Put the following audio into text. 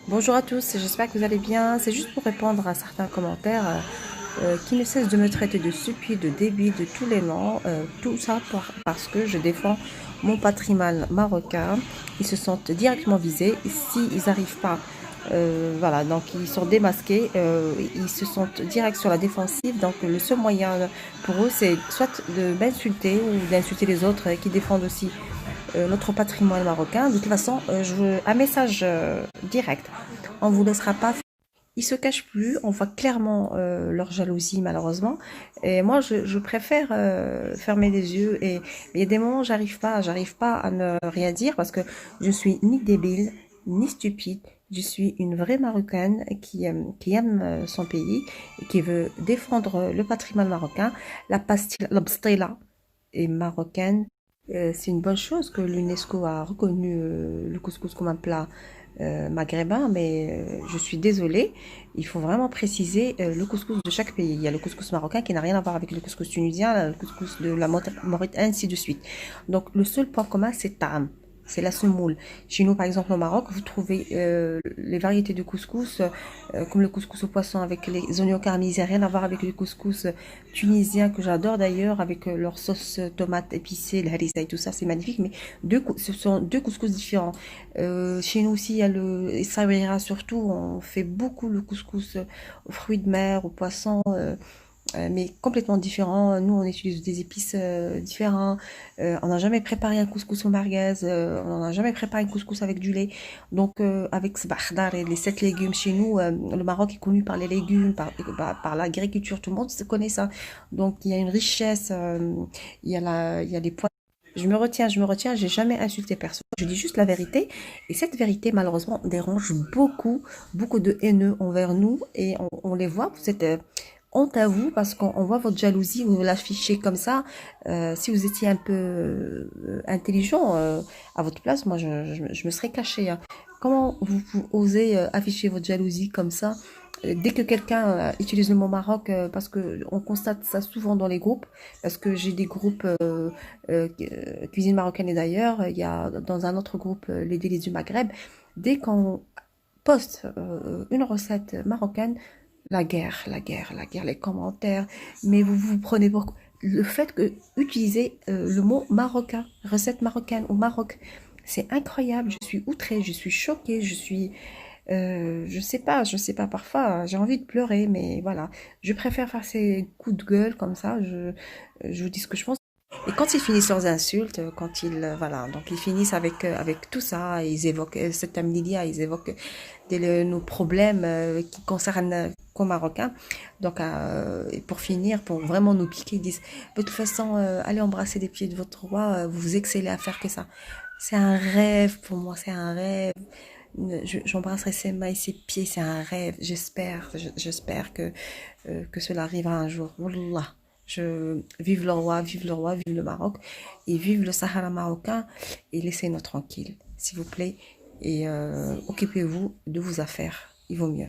Bonjour à tous, j'espère que vous allez bien. C'est juste pour répondre à certains commentaires qui ne cessent de me traiter de stupide, de débile, de tous les noms. Tout ça parce que je défends mon patrimoine marocain. Ils se sentent directement visés. S'ils n'arrivent pas, voilà, donc ils sont démasqués, ils se sentent direct sur la défensive. Donc le seul moyen pour eux, c'est soit de m'insulter ou d'insulter les autres qui défendent aussi notre patrimoine marocain. De toute façon, je veux un message direct. On ne vous laissera pas. Ils se cachent plus, on voit clairement leur jalousie malheureusement. Et moi, je préfère fermer les yeux. Et il y a des moments, j'arrive pas à ne rien dire parce que je suis ni débile ni stupide. Je suis une vraie Marocaine qui aime son pays et qui veut défendre le patrimoine marocain. La pastille, la bstila est marocaine. C'est une bonne chose que l'UNESCO a reconnu le couscous comme un plat maghrébin, mais je suis désolée, il faut vraiment préciser le couscous de chaque pays. Il y a le couscous marocain qui n'a rien à voir avec le couscous tunisien, le couscous de la Mauritanie, ainsi de suite. Donc le seul point commun, c'est tam. C'est la semoule. Chez nous, par exemple, au Maroc, vous trouvez les variétés de couscous, comme le couscous au poisson avec les oignons caramélisés, rien à voir avec le couscous tunisien que j'adore d'ailleurs, avec leur sauce tomate épicée, le harissa et tout ça, c'est magnifique. Mais ce sont deux couscous différents. Chez nous aussi, il y a le Essaouira surtout. On fait beaucoup le couscous aux fruits de mer, aux poissons, mais complètement différent. Nous, on utilise des épices différentes. On n'a jamais préparé un couscous au merguez. On n'a jamais préparé un couscous avec du lait. Donc, avec sbardar et les 7 légumes chez nous, le Maroc est connu par les légumes, par l'agriculture. Tout le monde se connaît ça. Donc, il y a une richesse. Il y a des points. Je me retiens, j'ai jamais insulté personne. Je dis juste la vérité. Et cette vérité, malheureusement, dérange beaucoup de haineux envers nous. Et on les voit, vous êtes honte à vous parce qu'on voit votre jalousie, vous l'affichez comme ça. Si vous étiez un peu intelligent à votre place, moi, je me serais cachée, hein. Comment vous osez afficher votre jalousie comme ça? Dès que quelqu'un utilise le mot Maroc, parce que on constate ça souvent dans les groupes, parce que j'ai des groupes cuisine marocaine et d'ailleurs, il y a dans un autre groupe les délices du Maghreb. Dès qu'on poste une recette marocaine, la guerre, les commentaires, mais vous prenez pour le fait que utiliser le mot marocain, recette marocaine au Maroc, c'est incroyable. Je suis outrée, je suis choquée, je sais pas, parfois j'ai envie de pleurer, mais voilà, je préfère faire ces coups de gueule comme ça, je vous dis ce que je pense. Et quand ils finissent leurs insultes, quand ils, voilà, donc ils finissent avec tout ça, ils évoquent cette amnésia, ils évoquent nos problèmes qui concernent qu'aux Marocains. Donc, et pour finir, pour vraiment nous piquer, ils disent, de toute façon, allez embrasser les pieds de votre roi, vous excellez à faire que ça. C'est un rêve pour moi, c'est un rêve. J'embrasserai ses mains et ses pieds, c'est un rêve. J'espère que cela arrivera un jour. Wallah. Vive le roi, vive le roi, vive le Maroc et vive le Sahara marocain et laissez-nous tranquilles, s'il vous plaît. Et occupez-vous de vos affaires, il vaut mieux.